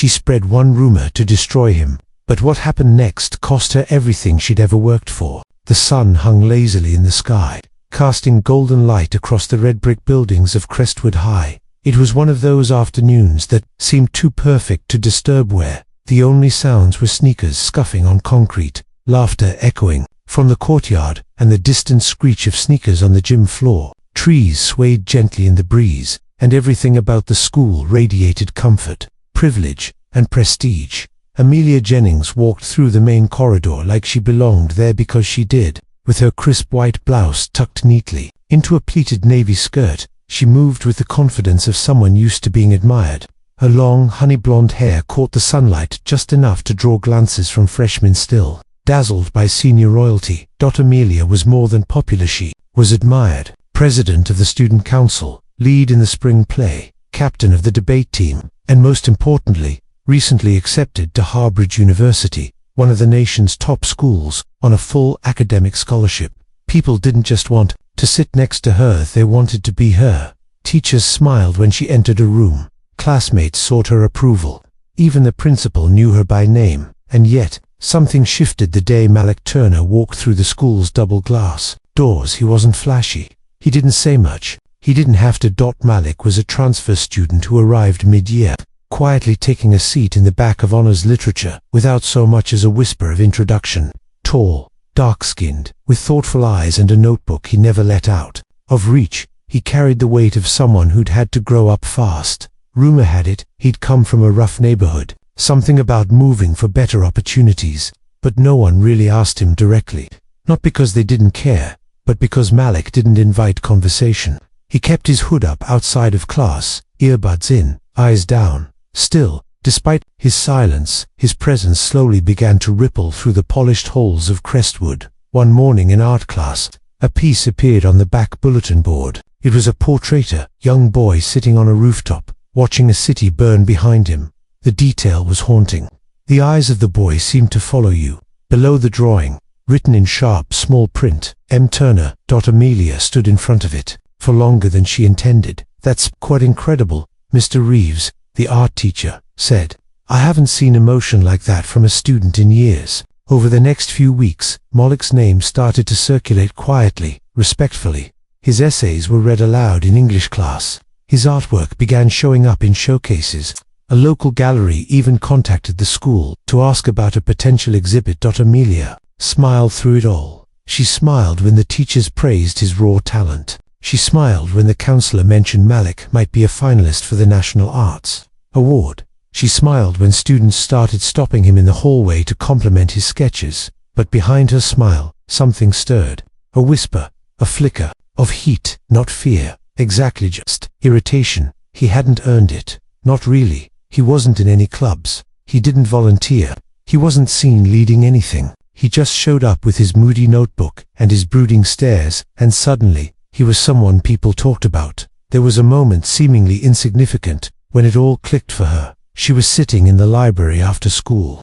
She spread one rumor to destroy him. But what happened next cost her everything she'd ever worked for. The sun hung lazily in the sky, casting golden light across the red brick buildings of Crestwood High. It was one of those afternoons that seemed too perfect to disturb, where the only sounds were sneakers scuffing on concrete, laughter echoing from the courtyard, and the distant screech of sneakers on the gym floor. Trees swayed gently in the breeze, and everything about the school radiated comfort, privilege, and prestige. Amelia Jennings walked through the main corridor like she belonged there because she did. With her crisp white blouse tucked neatly into a pleated navy skirt, she moved with the confidence of someone used to being admired. Her long, honey-blonde hair caught the sunlight just enough to draw glances from freshmen still dazzled by senior royalty. Amelia was more than popular, she was admired. President of the student council, lead in the spring play, captain of the debate team, and most importantly, recently accepted to Harvard University, one of the nation's top schools, on a full academic scholarship. People didn't just want to sit next to her, they wanted to be her. Teachers smiled when she entered a room. Classmates sought her approval. Even the principal knew her by name. And yet, something shifted the day Malik Turner walked through the school's double glass doors. He wasn't flashy. He didn't say much. He didn't have to. Malik was a transfer student who arrived mid-year, quietly taking a seat in the back of honors literature, without so much as a whisper of introduction. Tall, dark-skinned, with thoughtful eyes and a notebook he never let out of reach, he carried the weight of someone who'd had to grow up fast. Rumor had it he'd come from a rough neighborhood, something about moving for better opportunities, but no one really asked him directly. Not because they didn't care, but because Malik didn't invite conversation. He kept his hood up outside of class, earbuds in, eyes down. Still, despite his silence, his presence slowly began to ripple through the polished halls of Crestwood. One morning in art class, a piece appeared on the back bulletin board. It was a portrait, a young boy sitting on a rooftop, watching a city burn behind him. The detail was haunting. The eyes of the boy seemed to follow you. Below the drawing, written in sharp, small print, M. Turner. Amelia stood in front of it, for longer than she intended. "That's quite incredible, Mr. Reeves," the art teacher said. "I haven't seen emotion like that from a student in years." Over the next few weeks, Malik's name started to circulate quietly, respectfully. His essays were read aloud in English class. His artwork began showing up in showcases. A local gallery even contacted the school to ask about a potential exhibit. Amelia smiled through it all. She smiled when the teachers praised his raw talent. She smiled when the counselor mentioned Malik might be a finalist for the National Arts Award. She smiled when students started stopping him in the hallway to compliment his sketches. But behind her smile, something stirred. A whisper, a flicker, of heat, not fear. Exactly, just irritation. He hadn't earned it. Not really. He wasn't in any clubs. He didn't volunteer. He wasn't seen leading anything. He just showed up with his moody notebook and his brooding stares, and suddenly, he was someone people talked about. There was a moment seemingly insignificant, when it all clicked for her. She was sitting in the library after school.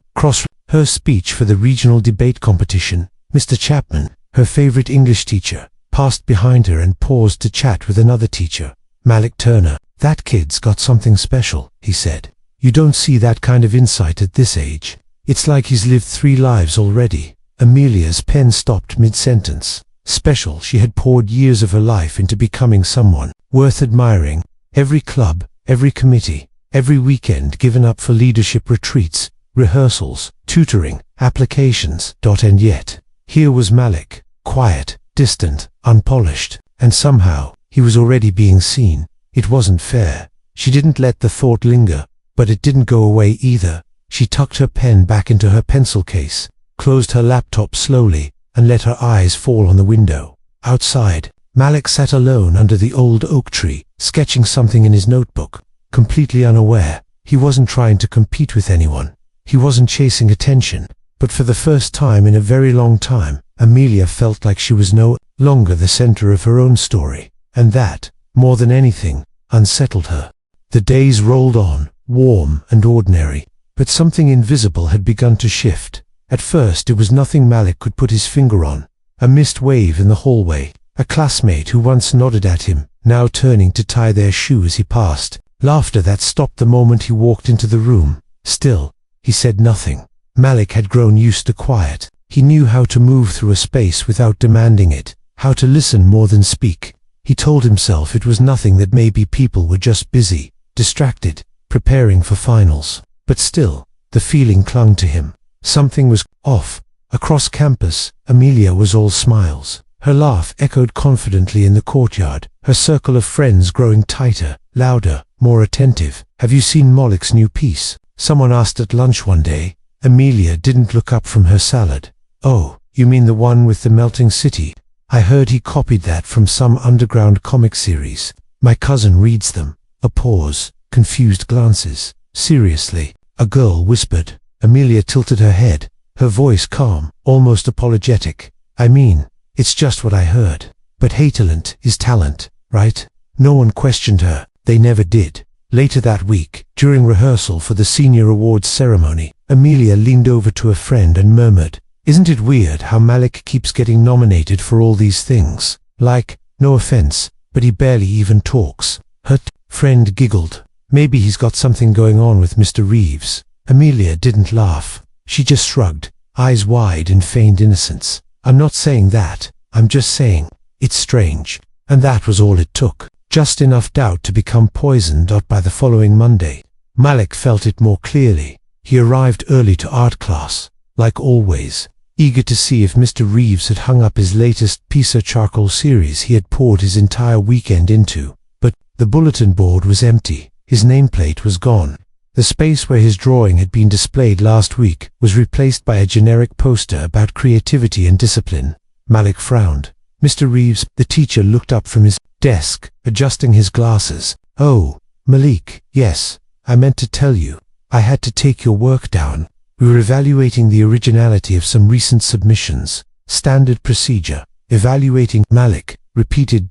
Her speech for the regional debate competition, Mr. Chapman, her favorite English teacher, passed behind her and paused to chat with another teacher. Malik Turner. "That kid's got something special," he said. "You don't see that kind of insight at this age. It's like he's lived 3 lives already." Amelia's pen stopped mid-sentence. Special, she had poured years of her life into becoming someone worth admiring. Every club, every committee, every weekend given up for leadership retreats, rehearsals, tutoring, applications. And yet, here was Malik, quiet, distant, unpolished, and somehow, he was already being seen. It wasn't fair. She didn't let the thought linger, but it didn't go away either. She tucked her pen back into her pencil case, closed her laptop slowly, and let her eyes fall on the window. Outside, Malik sat alone under the old oak tree, sketching something in his notebook, completely unaware. He wasn't trying to compete with anyone. He wasn't chasing attention. But for the first time in a very long time, Amelia felt like she was no longer the center of her own story. And that, more than anything, unsettled her. The days rolled on, warm and ordinary, but something invisible had begun to shift. At first it was nothing Malik could put his finger on. A mist wave in the hallway, a classmate who once nodded at him, now turning to tie their shoe as he passed, laughter that stopped the moment he walked into the room, Still, he said nothing. Malik had grown used to quiet. He knew how to move through a space without demanding it, how to listen more than speak. He told himself it was nothing, that maybe people were just busy, distracted, preparing for finals. But still, the feeling clung to him. Something was off. Across campus, Amelia was all smiles. Her laugh echoed confidently in the courtyard, her circle of friends growing tighter, louder, more attentive. "Have you seen Malik's new piece?" someone asked at lunch one day. Amelia didn't look up from her salad. "Oh, you mean the one with the melting city? I heard he copied that from some underground comic series. My cousin reads them." A pause, confused glances. "Seriously?" a girl whispered. Amelia tilted her head, her voice calm, almost apologetic. "I mean, it's just what I heard. But hey, talent is talent, right?" No one questioned her. They never did. Later that week, during rehearsal for the senior awards ceremony, Amelia leaned over to a friend and murmured, "Isn't it weird how Malik keeps getting nominated for all these things? Like, no offense, but he barely even talks." Her friend giggled. "Maybe he's got something going on with Mr. Reeves." Amelia didn't laugh. She just shrugged, eyes wide in feigned innocence. "I'm not saying that. I'm just saying, it's strange." And that was all it took. Just enough doubt to become poisoned by the following Monday. Malik felt it more clearly. He arrived early to art class, like always, eager to see if Mr. Reeves had hung up his latest Pisa charcoal series he had poured his entire weekend into. But the bulletin board was empty. His nameplate was gone. The space where his drawing had been displayed last week was replaced by a generic poster about creativity and discipline. Malik frowned. "Mr. Reeves," the teacher looked up from his desk, adjusting his glasses. "Oh, Malik, yes, I meant to tell you. I had to take your work down. We were evaluating the originality of some recent submissions. Standard procedure. Evaluating." Malik repeated.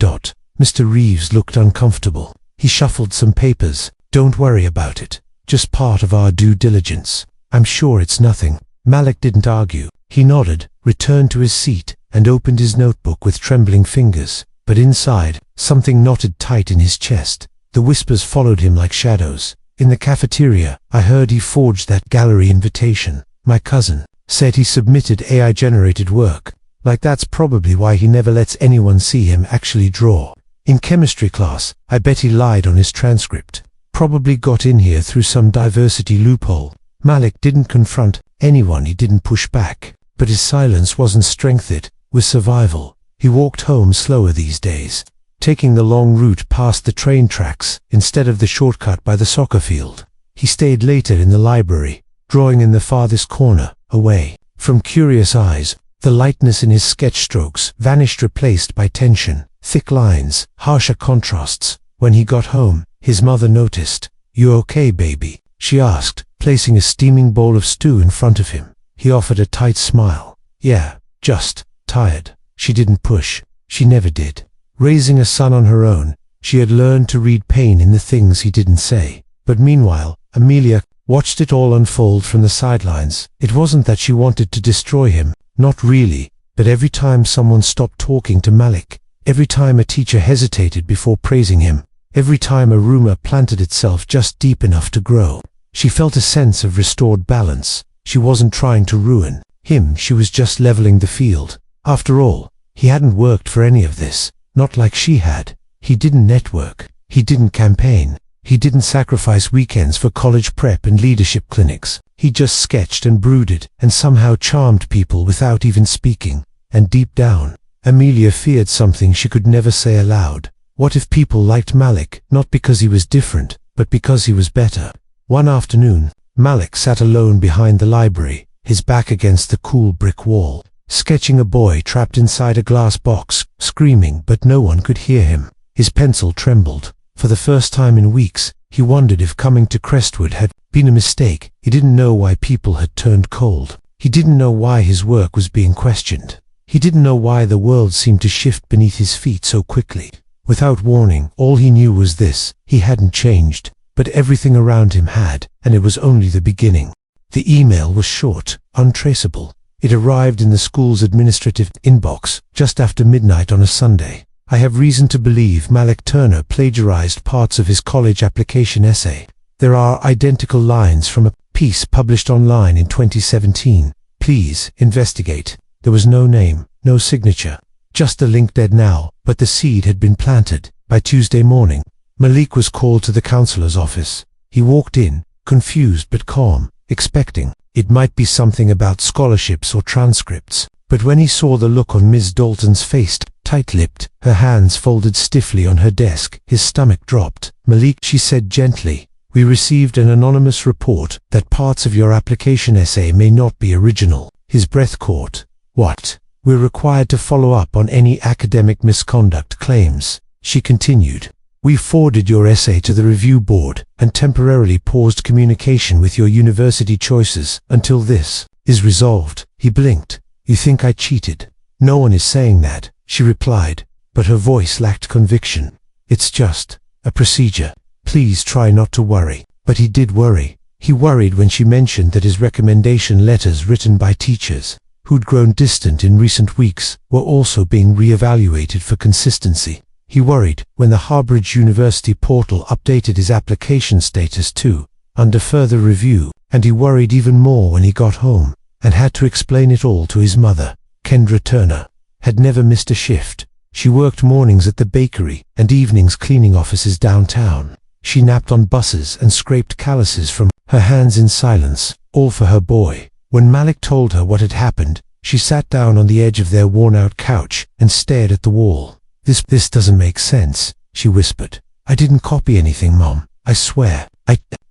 Mr. Reeves looked uncomfortable. He shuffled some papers. "Don't worry about it. Just part of our due diligence. I'm sure it's nothing." Malik didn't argue. He nodded, returned to his seat, and opened his notebook with trembling fingers. But inside, something knotted tight in his chest. The whispers followed him like shadows. "In the cafeteria, I heard he forged that gallery invitation. My cousin said he submitted AI-generated work. Like that's probably why he never lets anyone see him actually draw. In chemistry class, I bet he lied on his transcript. Probably got in here through some diversity loophole." Malik didn't confront anyone, he didn't push back. But his silence wasn't strengthened with survival. He walked home slower these days, taking the long route past the train tracks instead of the shortcut by the soccer field. He stayed later in the library, drawing in the farthest corner, away from curious eyes. The lightness in his sketch strokes vanished, replaced by tension, thick lines, harsher contrasts. When he got home, his mother noticed. "You okay, baby?" she asked, placing a steaming bowl of stew in front of him. He offered a tight smile. "Yeah, just tired." She didn't push. She never did. Raising a son on her own, she had learned to read pain in the things he didn't say. But meanwhile, Amelia watched it all unfold from the sidelines. It wasn't that she wanted to destroy him, not really, but every time someone stopped talking to Malik, every time a teacher hesitated before praising him, every time a rumor planted itself just deep enough to grow, she felt a sense of restored balance. She wasn't trying to ruin him, she was just leveling the field. After all, he hadn't worked for any of this, not like she had. He didn't network, he didn't campaign, he didn't sacrifice weekends for college prep and leadership clinics. He just sketched and brooded and somehow charmed people without even speaking. And deep down, Amelia feared something she could never say aloud. What if people liked Malik, not because he was different, but because he was better? One afternoon, Malik sat alone behind the library, his back against the cool brick wall, sketching a boy trapped inside a glass box, screaming, but no one could hear him. His pencil trembled. For the first time in weeks, he wondered if coming to Crestwood had been a mistake. He didn't know why people had turned cold. He didn't know why his work was being questioned. He didn't know why the world seemed to shift beneath his feet so quickly. Without warning, all he knew was this: he hadn't changed, but everything around him had, and it was only the beginning. The email was short, untraceable. It arrived in the school's administrative inbox just after midnight on a Sunday. "I have reason to believe Malik Turner plagiarized parts of his college application essay. There are identical lines from a Piece published online in 2017. Please investigate. There was no name, no signature. Just the link dead now, but the seed had been planted. By Tuesday morning, Malik was called to the counselor's office. He walked in, confused but calm, expecting it might be something about scholarships or transcripts. But when he saw the look on Ms. Dalton's face, tight-lipped, her hands folded stiffly on her desk, his stomach dropped. Malik, she said gently, we received an anonymous report that parts of your application essay may not be original. His breath caught. What? We're required to follow up on any academic misconduct claims, she continued. We forwarded your essay to the review board and temporarily paused communication with your university choices until this is resolved. He blinked. You think I cheated? No one is saying that, she replied, but her voice lacked conviction. It's just a procedure. Please try not to worry. But he did worry. He worried when she mentioned that his recommendation letters written by teachers who'd grown distant in recent weeks were also being re-evaluated for consistency. He worried when the Harbridge University portal updated his application status to under further review, and he worried even more when he got home and had to explain it all to his mother. Kendra Turner had never missed a shift. She worked mornings at the bakery and evenings cleaning offices downtown. She napped on buses and scraped calluses from her hands in silence, all for her boy. When Malik told her what had happened, she sat down on the edge of their worn-out couch and stared at the wall. This doesn't make sense, she whispered. I didn't copy anything, Mom. I swear.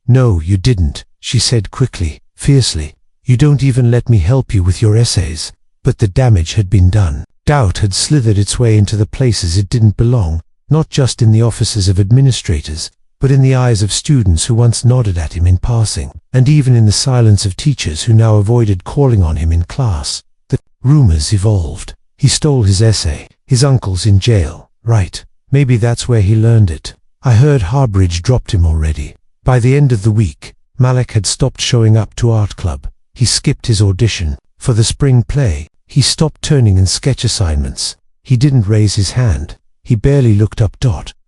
No, you didn't, she said quickly, fiercely. You don't even let me help you with your essays. But the damage had been done. Doubt had slithered its way into the places it didn't belong, not just in the offices of administrators, but in the eyes of students who once nodded at him in passing, and even in the silence of teachers who now avoided calling on him in class. The rumors evolved. He stole his essay. His uncle's in jail. Right. Maybe that's where he learned it. I heard Harbridge dropped him already. By the end of the week, Malik had stopped showing up to art club. He skipped his audition for the spring play. He stopped turning in sketch assignments. He didn't raise his hand. He barely looked up.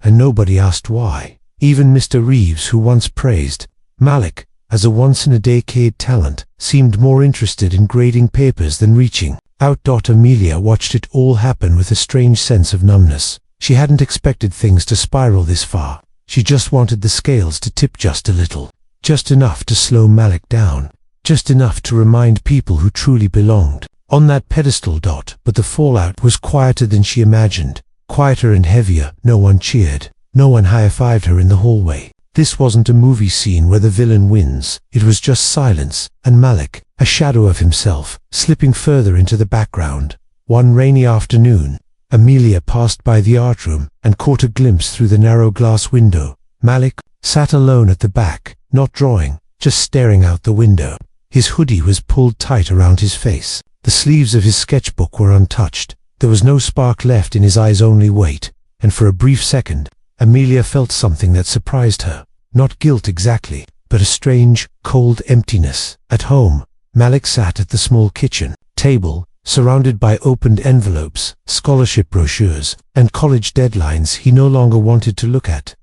And nobody asked why. Even Mr. Reeves, who once praised Malik as a once-in-a-decade talent, seemed more interested in grading papers than reaching out. Amelia watched it all happen with a strange sense of numbness. She hadn't expected things to spiral this far. She just wanted the scales to tip just a little. Just enough to slow Malik down. Just enough to remind people who truly belonged on that pedestal. But the fallout was quieter than she imagined. Quieter and heavier. No one cheered. No one high-fived her in the hallway. This wasn't a movie scene where the villain wins. It was just silence, and Malik, a shadow of himself, slipping further into the background. One rainy afternoon, Amelia passed by the art room and caught a glimpse through the narrow glass window. Malik sat alone at the back, not drawing, just staring out the window. His hoodie was pulled tight around his face. The sleeves of his sketchbook were untouched. There was no spark left in his eyes, only weight. And for a brief second, Amelia felt something that surprised her. Not guilt exactly, but a strange, cold emptiness. At home, Malik sat at the small kitchen table, surrounded by opened envelopes, scholarship brochures, and college deadlines he no longer wanted to look at.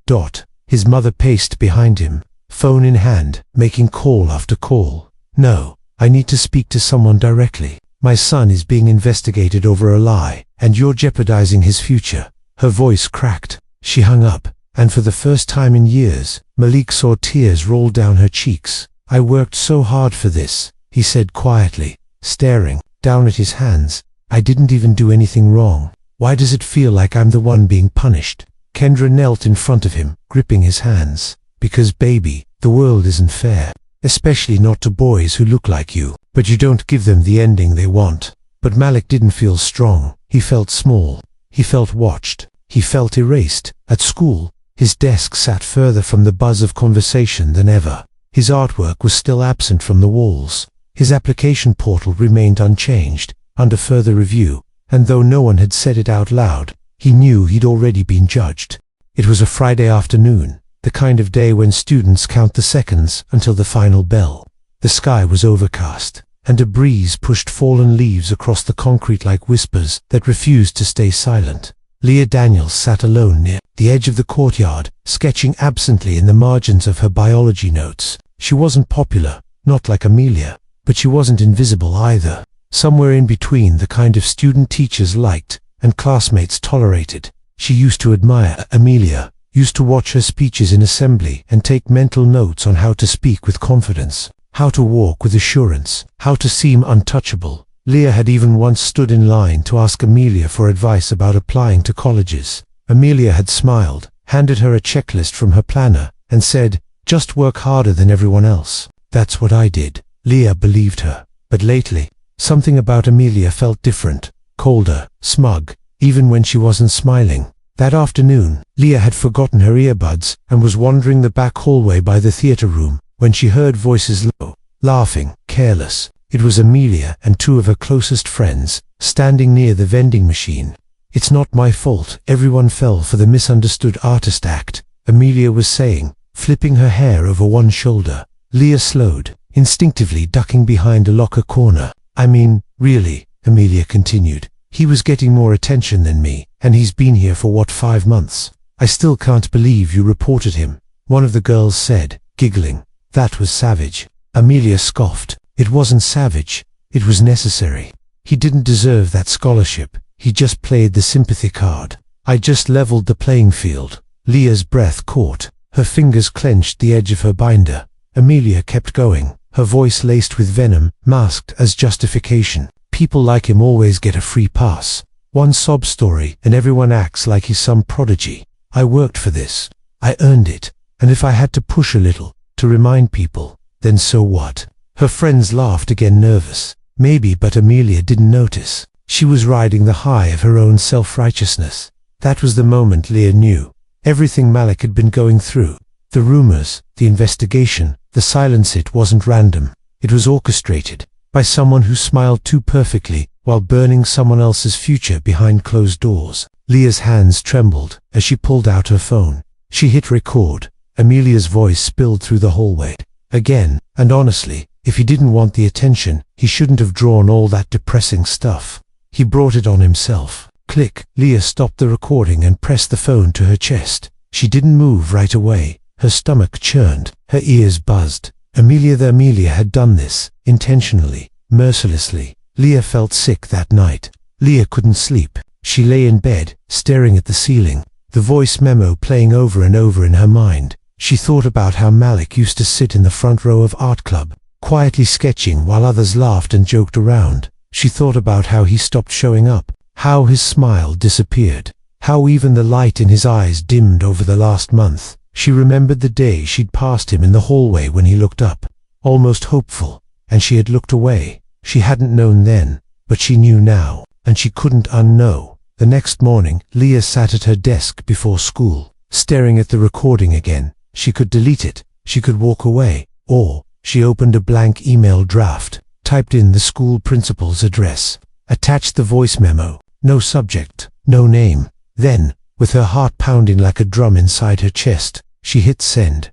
His mother paced behind him, phone in hand, making call after call. No, I need to speak to someone directly. My son is being investigated over a lie, and you're jeopardizing his future. Her voice cracked. She hung up, and for the first time in years, Malik saw tears roll down her cheeks. I worked so hard for this, he said quietly, staring down at his hands. I didn't even do anything wrong. Why does it feel like I'm the one being punished? Kendra knelt in front of him, gripping his hands. Because baby, the world isn't fair. Especially not to boys who look like you. But you don't give them the ending they want. But Malik didn't feel strong. He felt small. He felt watched. He felt erased. At school, his desk sat further from the buzz of conversation than ever. His artwork was still absent from the walls. His application portal remained unchanged, under further review, and though no one had said it out loud, he knew he'd already been judged. It was a Friday afternoon, the kind of day when students count the seconds until the final bell. The sky was overcast, and a breeze pushed fallen leaves across the concrete like whispers that refused to stay silent. Leah Daniels sat alone near the edge of the courtyard, sketching absently in the margins of her biology notes. She wasn't popular, not like Amelia, but she wasn't invisible either. Somewhere in between, the kind of student teachers liked and classmates tolerated. She used to admire Amelia, used to watch her speeches in assembly and take mental notes on how to speak with confidence, how to walk with assurance, how to seem untouchable. Leah had even once stood in line to ask Amelia for advice about applying to colleges. Amelia had smiled, handed her a checklist from her planner, and said, "Just work harder than everyone else." "That's what I did." Leah believed her. But lately, something about Amelia felt different, colder, smug, even when she wasn't smiling. That afternoon, Leah had forgotten her earbuds and was wandering the back hallway by the theater room when she heard voices low, laughing, careless. It was Amelia and two of her closest friends, standing near the vending machine. "It's not my fault, everyone fell for the misunderstood artist act," Amelia was saying, flipping her hair over one shoulder. Leah slowed, instinctively ducking behind a locker corner. "I mean, really," Amelia continued, "he was getting more attention than me, and he's been here for what, 5 months? I still can't believe you reported him," one of the girls said, giggling. "That was savage." Amelia scoffed. "It wasn't savage, it was necessary. He didn't deserve that scholarship, he just played the sympathy card. I just leveled the playing field." Leah's breath caught, her fingers clenched the edge of her binder. Amelia kept going, her voice laced with venom, masked as justification. "People like him always get a free pass. One sob story and everyone acts like he's some prodigy. I worked for this. I earned it. And if I had to push a little, to remind people, then so what?" Her friends laughed again, nervous. Maybe, but Amelia didn't notice. She was riding the high of her own self-righteousness. That was the moment Leah knew. Everything Malik had been going through, the rumors, the investigation, the silence, it wasn't random. It was orchestrated by someone who smiled too perfectly while burning someone else's future behind closed doors. Leah's hands trembled as she pulled out her phone. She hit record. Amelia's voice spilled through the hallway. Again, and honestly, if he didn't want the attention, he shouldn't have drawn all that depressing stuff. He brought it on himself. Click. Leah stopped the recording and pressed the phone to her chest. She didn't move right away. Her stomach churned. Her ears buzzed. Amelia had done this, intentionally, mercilessly. Leah felt sick that night. Leah couldn't sleep. She lay in bed, staring at the ceiling, the voice memo playing over and over in her mind. She thought about how Malik used to sit in the front row of art club, quietly sketching while others laughed and joked around. She thought about how he stopped showing up, how his smile disappeared, how even the light in his eyes dimmed over the last month. She remembered the day she'd passed him in the hallway when he looked up, almost hopeful, and she had looked away. She hadn't known then, but she knew now, and she couldn't unknow. The next morning, Leah sat at her desk before school, staring at the recording again. She could delete it, she could walk away, or she opened a blank email draft, typed in the school principal's address, attached the voice memo, no subject, no name. Then, with her heart pounding like a drum inside her chest, she hit send.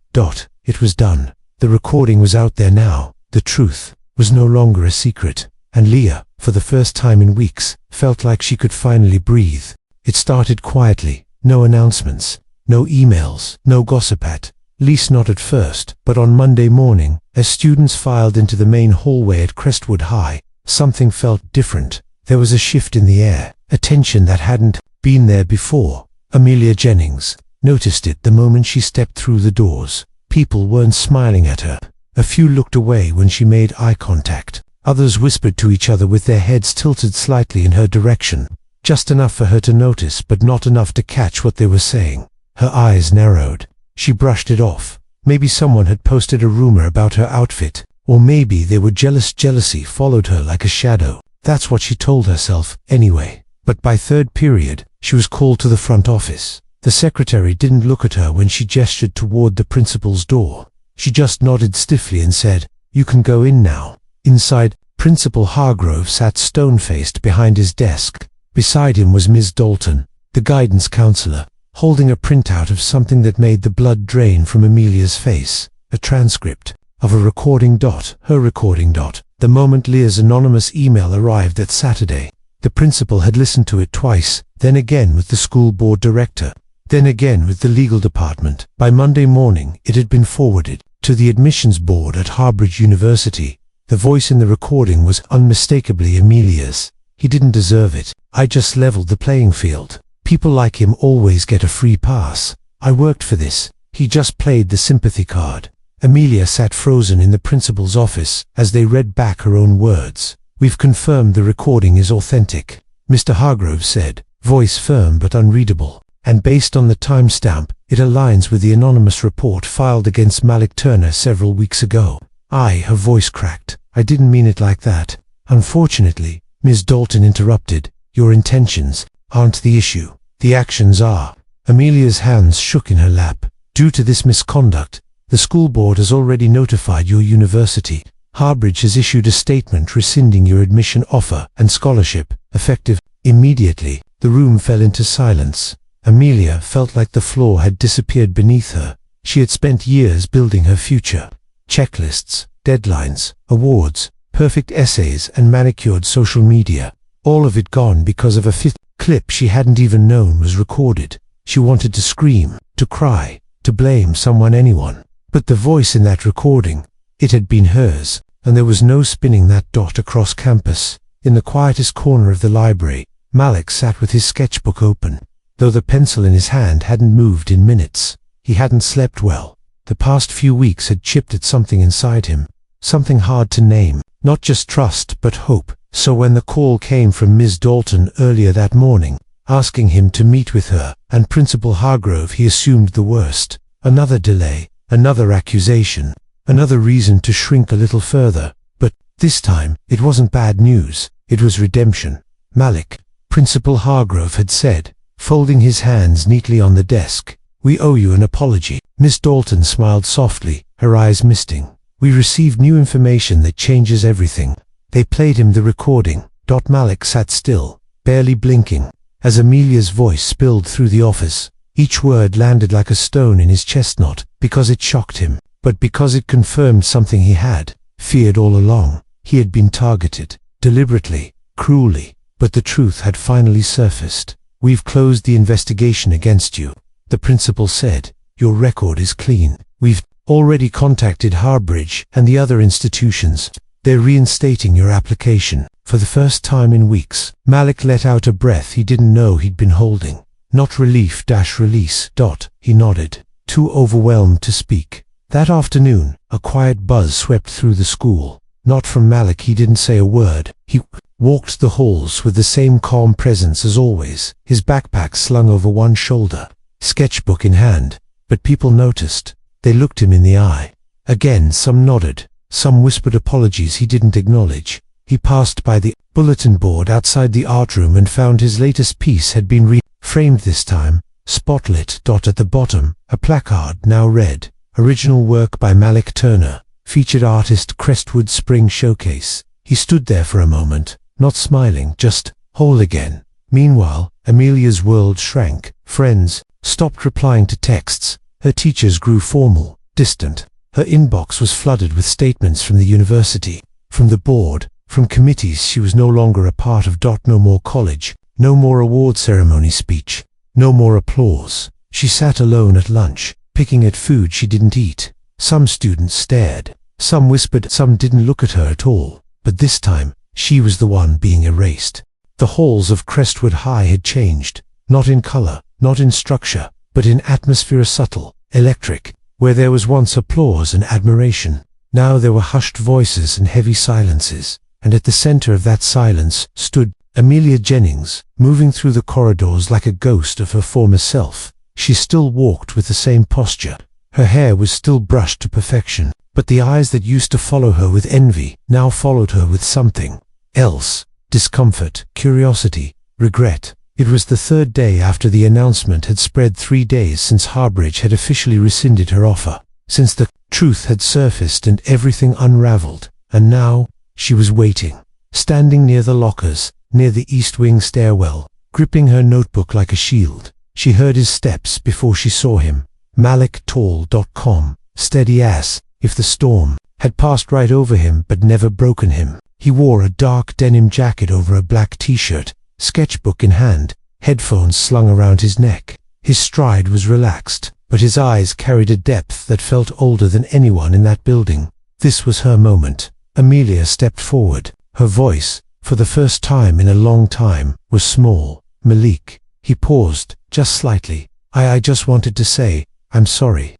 It was done. The recording was out there now. The truth was no longer a secret, and Leah, for the first time in weeks, felt like she could finally breathe. It started quietly, no announcements, no emails, no gossip, at least not at first. But on Monday morning, as students filed into the main hallway at Crestwood High, something felt different. There was a shift in the air, a tension that hadn't been there before. Amelia Jennings noticed it the moment she stepped through the doors. People weren't smiling at her. A few looked away when she made eye contact. Others whispered to each other with their heads tilted slightly in her direction, just enough for her to notice but not enough to catch what they were saying. Her eyes narrowed. She brushed it off. Maybe someone had posted a rumor about her outfit, or maybe they were jealous. Jealousy followed her like a shadow. That's what she told herself, anyway. But by third period, she was called to the front office. The secretary didn't look at her when she gestured toward the principal's door. She just nodded stiffly and said, "You can go in now." Inside, Principal Hargrove sat stone-faced behind his desk. Beside him was Ms. Dalton, the guidance counselor, holding a printout of something that made the blood drain from Amelia's face, a transcript of a recording. Her recording. The moment Leah's anonymous email arrived that Saturday, the principal had listened to it twice, then again with the school board director, then again with the legal department. By Monday morning, it had been forwarded To the admissions board at Harbridge University, the voice in the recording was unmistakably Amelia's. He didn't deserve it. I just leveled the playing field. People like him always get a free pass. I worked for this. He just played the sympathy card. Amelia sat frozen in the principal's office as they read back her own words. We've confirmed the recording is authentic, Mr. Hargrove said, voice firm but unreadable. And based on the timestamp, it aligns with the anonymous report filed against Malik Turner several weeks ago. Her voice cracked. I didn't mean it like that. Unfortunately, Ms. Dalton interrupted. Your intentions aren't the issue. The actions are. Amelia's hands shook in her lap. Due to this misconduct, the school board has already notified your university. Harbridge has issued a statement rescinding your admission offer and scholarship, effective immediately. The room fell into silence. Amelia felt like the floor had disappeared beneath her. She had spent years building her future. Checklists, deadlines, awards, perfect essays and manicured social media. All of it gone because of a fifth clip she hadn't even known was recorded. She wanted to scream, to cry, to blame anyone. But the voice in that recording, it had been hers, and there was no spinning that dot across campus. In the quietest corner of the library, Malik sat with his sketchbook open. Though the pencil in his hand hadn't moved in minutes, he hadn't slept well. The past few weeks had chipped at something inside him, something hard to name, not just trust but hope. So when the call came from Ms. Dalton earlier that morning, asking him to meet with her and Principal Hargrove, he assumed the worst. Another delay, another accusation, another reason to shrink a little further. But this time, it wasn't bad news, it was redemption. Malik, Principal Hargrove had said, folding his hands neatly on the desk, we owe you an apology. Miss Dalton smiled softly, her eyes misting. We received new information that changes everything. They played him the recording. Malik sat still, barely blinking, as Amelia's voice spilled through the office. Each word landed like a stone in his chest, not because it shocked him, but because it confirmed something he had feared all along. He had been targeted, deliberately, cruelly, but the truth had finally surfaced. We've closed the investigation against you, the principal said. Your record is clean. We've already contacted Harbridge and the other institutions. They're reinstating your application. For the first time in weeks, Malik let out a breath he didn't know he'd been holding. Not relief-release. He nodded, too overwhelmed to speak. That afternoon, a quiet buzz swept through the school. Not from Malik. He didn't say a word. He walked the halls with the same calm presence as always, his backpack slung over one shoulder, sketchbook in hand. But people noticed. They looked him in the eye. Again, some nodded, some whispered apologies he didn't acknowledge. He passed by the bulletin board outside the art room and found his latest piece had been reframed this time, spotlit. At the bottom, a placard now read, original work by Malik Turner, featured artist Crestwood Spring Showcase. He stood there for a moment, not smiling, just whole again. Meanwhile, Amelia's world shrank. Friends stopped replying to texts. Her teachers grew formal, distant. Her inbox was flooded with statements from the university, from the board, from committees she was no longer a part of. No more college, no more award ceremony speech, no more applause. She sat alone at lunch, picking at food she didn't eat. Some students stared, some whispered, some didn't look at her at all. But this time, she was the one being erased. The halls of Crestwood High had changed, not in color, not in structure, but in atmosphere, subtle, electric. Where there was once applause and admiration, now there were hushed voices and heavy silences. And at the center of that silence stood Amelia Jennings, moving through the corridors like a ghost of her former self. She still walked with the same posture. Her hair was still brushed to perfection, but the eyes that used to follow her with envy now followed her with something else. Discomfort, curiosity, regret. It was the third day after the announcement had spread, 3 days since Harbridge had officially rescinded her offer, since the truth had surfaced and everything unraveled. And now, she was waiting, standing near the lockers, near the East Wing stairwell, gripping her notebook like a shield. She heard his steps before she saw him. Malik tall, calm, steady as if the storm had passed right over him but never broken him. He wore a dark denim jacket over a black t-shirt, sketchbook in hand, headphones slung around his neck. His stride was relaxed, but his eyes carried a depth that felt older than anyone in that building. This was her moment. Amelia stepped forward. Her voice, for the first time in a long time, was small. "Malik." He paused, just slightly. I just wanted to say, I'm sorry.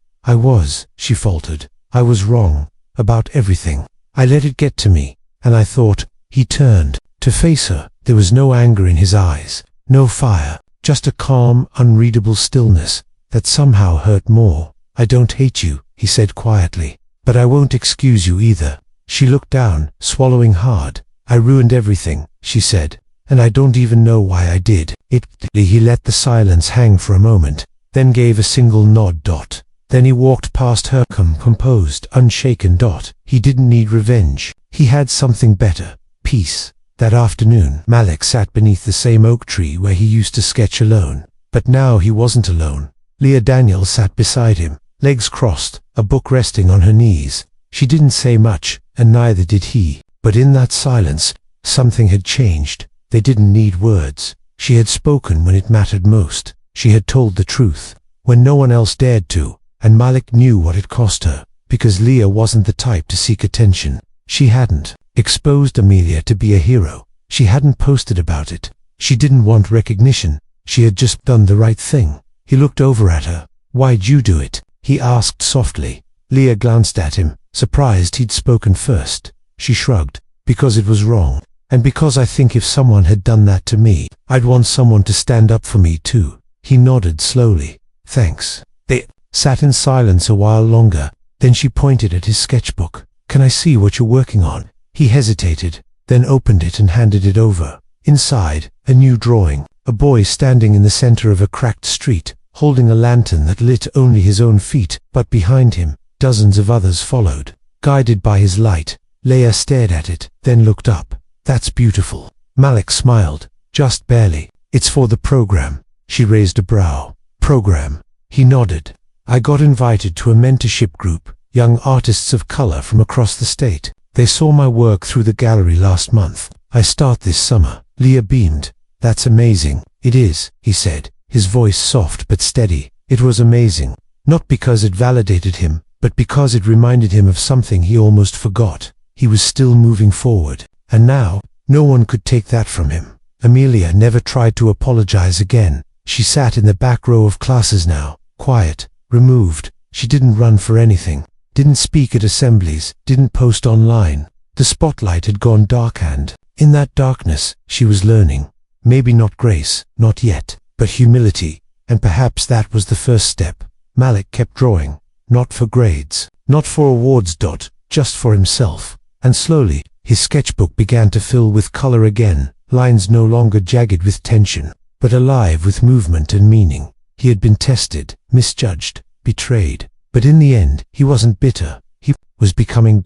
She faltered. I was wrong. About everything. I let it get to me, and I thought." He turned to face her. There was no anger in his eyes, no fire, just a calm, unreadable stillness that somehow hurt more. "I don't hate you," he said quietly, "but I won't excuse you either." She looked down, swallowing hard. "I ruined everything," she said, "and I don't even know why I did it." He let the silence hang for a moment, then gave a single nod. Then he walked past her, composed, unshaken. He didn't need revenge. He had something better. Peace. That afternoon, Malik sat beneath the same oak tree where he used to sketch alone. But now he wasn't alone. Leah Daniel sat beside him, legs crossed, a book resting on her knees. She didn't say much, and neither did he. But in that silence, something had changed. They didn't need words. She had spoken when it mattered most. She had told the truth, when no one else dared to, and Malik knew what it cost her, because Leah wasn't the type to seek attention. She hadn't exposed Amelia to be a hero. She hadn't posted about it. She didn't want recognition. She had just done the right thing. He looked over at her. "Why'd you do it?" he asked softly. Leah glanced at him, surprised he'd spoken first. She shrugged. "Because it was wrong. And because I think if someone had done that to me, I'd want someone to stand up for me too." He nodded slowly. "Thanks." They sat in silence a while longer. Then she pointed at his sketchbook. "Can I see what you're working on?" He hesitated, then opened it and handed it over. Inside, a new drawing. A boy standing in the center of a cracked street, holding a lantern that lit only his own feet, but behind him, dozens of others followed. Guided by his light, Leah stared at it, then looked up. "That's beautiful." Malik smiled, just barely. "It's for the program." She raised a brow. "Program?" He nodded. "I got invited to a mentorship group, young artists of color from across the state. They saw my work through the gallery last month. I start this summer." Leah beamed. "That's amazing." "It is," he said, his voice soft but steady. It was amazing, not because it validated him, but because it reminded him of something he almost forgot. He was still moving forward, and now, no one could take that from him. Amelia never tried to apologize again. She sat in the back row of classes now, quiet, removed. She didn't run for anything, didn't speak at assemblies, didn't post online. The spotlight had gone dark, and in that darkness, she was learning. Maybe not grace, not yet, but humility, and perhaps that was the first step. Malik kept drawing, not for grades, not for awards. Just for himself. And slowly, his sketchbook began to fill with color again, lines no longer jagged with tension, but alive with movement and meaning. He had been tested, misjudged, betrayed, but in the end, he wasn't bitter. He was becoming.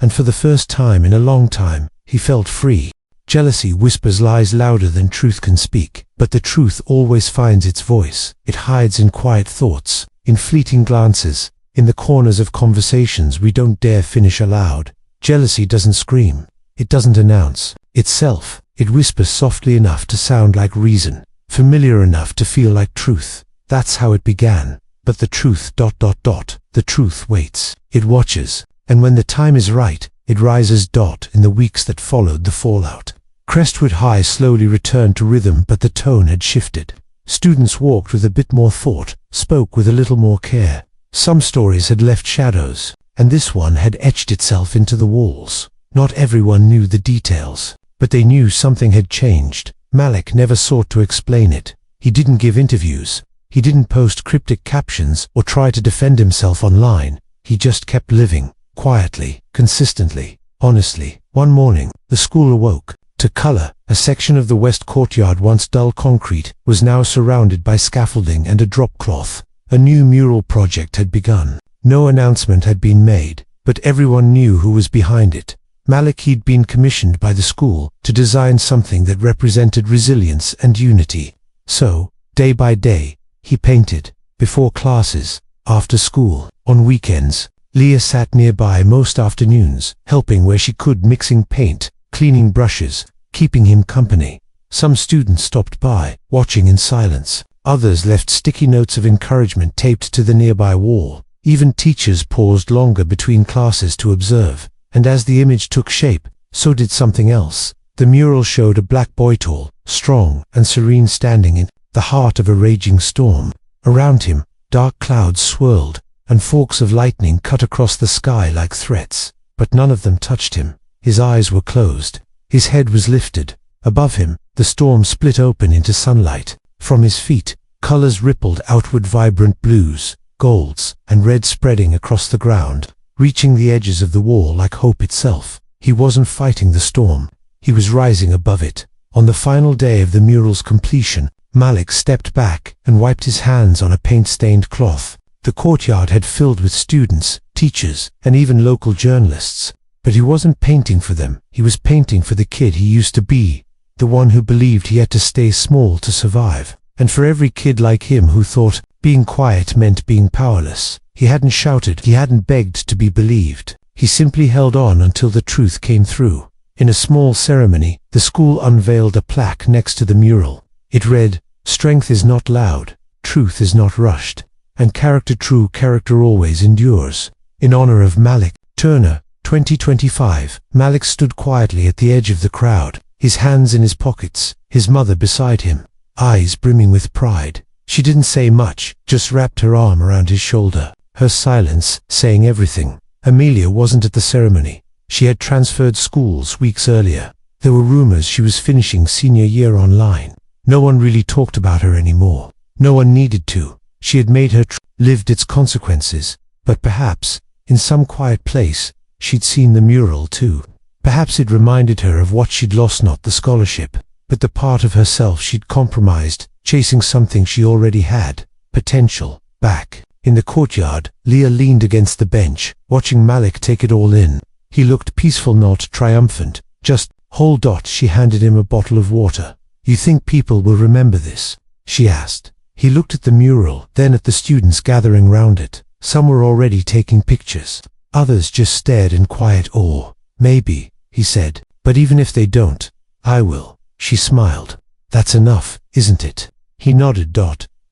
And for the first time in a long time, he felt free. Jealousy whispers lies louder than truth can speak, but the truth always finds its voice. It hides in quiet thoughts, in fleeting glances, in the corners of conversations we don't dare finish aloud. Jealousy doesn't scream. It doesn't announce itself. It whispers softly enough to sound like reason, familiar enough to feel like truth. That's how it began. But the truth. The truth waits. It watches. And when the time is right, it rises. In the weeks that followed the fallout, Crestwood High slowly returned to rhythm, but the tone had shifted. Students walked with a bit more thought, spoke with a little more care. Some stories had left shadows, and this one had etched itself into the walls. Not everyone knew the details, but they knew something had changed. Malik never sought to explain it. He didn't give interviews. He didn't post cryptic captions or try to defend himself online. He just kept living, quietly, consistently, honestly. One morning, the school awoke to color. A section of the west courtyard, once dull concrete, was now surrounded by scaffolding and a drop cloth. A new mural project had begun. No announcement had been made, but everyone knew who was behind it. Malik. He'd been commissioned by the school to design something that represented resilience and unity. So, day by day, he painted, before classes, after school, on weekends. Leah sat nearby most afternoons, helping where she could, mixing paint, cleaning brushes, keeping him company. Some students stopped by, watching in silence. Others left sticky notes of encouragement taped to the nearby wall. Even teachers paused longer between classes to observe, and as the image took shape, so did something else. The mural showed a black boy, tall, strong, and serene, standing in the heart of a raging storm. Around him, dark clouds swirled, and forks of lightning cut across the sky like threats. But none of them touched him. His eyes were closed. His head was lifted. Above him, the storm split open into sunlight. From his feet, colors rippled outward, vibrant blues, golds, and reds spreading across the ground, reaching the edges of the wall like hope itself. He wasn't fighting the storm. He was rising above it. On the final day of the mural's completion, Malik stepped back and wiped his hands on a paint-stained cloth. The courtyard had filled with students, teachers, and even local journalists. But he wasn't painting for them. He was painting for the kid he used to be, the one who believed he had to stay small to survive. And for every kid like him who thought being quiet meant being powerless. He hadn't shouted, he hadn't begged to be believed. He simply held on until the truth came through. In a small ceremony, the school unveiled a plaque next to the mural. It read, "Strength is not loud, truth is not rushed, and true character always endures." In honor of Malik Turner, 2025, Malik stood quietly at the edge of the crowd, his hands in his pockets, his mother beside him, eyes brimming with pride. She didn't say much, just wrapped her arm around his shoulder, her silence saying everything. Amelia wasn't at the ceremony. She had transferred schools weeks earlier. There were rumors she was finishing senior year online. No one really talked about her anymore. No one needed to. She had made her lived its consequences. But perhaps, in some quiet place, she'd seen the mural too. Perhaps it reminded her of what she'd lost, not the scholarship, but the part of herself she'd compromised, chasing something she already had, potential, back. In the courtyard, Leah leaned against the bench, watching Malik take it all in. He looked peaceful, not triumphant. "Just hold." She handed him a bottle of water. "You think people will remember this?" she asked. He looked at the mural, then at the students gathering round it. Some were already taking pictures. Others just stared in quiet awe. "Maybe," he said, "but even if they don't, I will." She smiled. "That's enough, isn't it?" He nodded.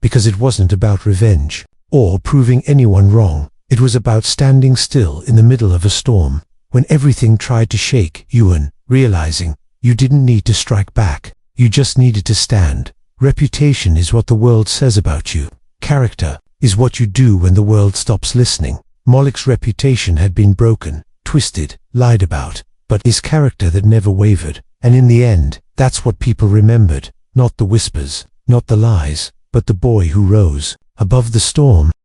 Because it wasn't about revenge or proving anyone wrong. It was about standing still in the middle of a storm, when everything tried to shake you, and realizing you didn't need to strike back. You just needed to stand. Reputation is what the world says about you. Character is what you do when the world stops listening. Malik's reputation had been broken, twisted, lied about, but his character that never wavered. And in the end, that's what people remembered. Not the whispers, not the lies, but the boy who rose above the storm.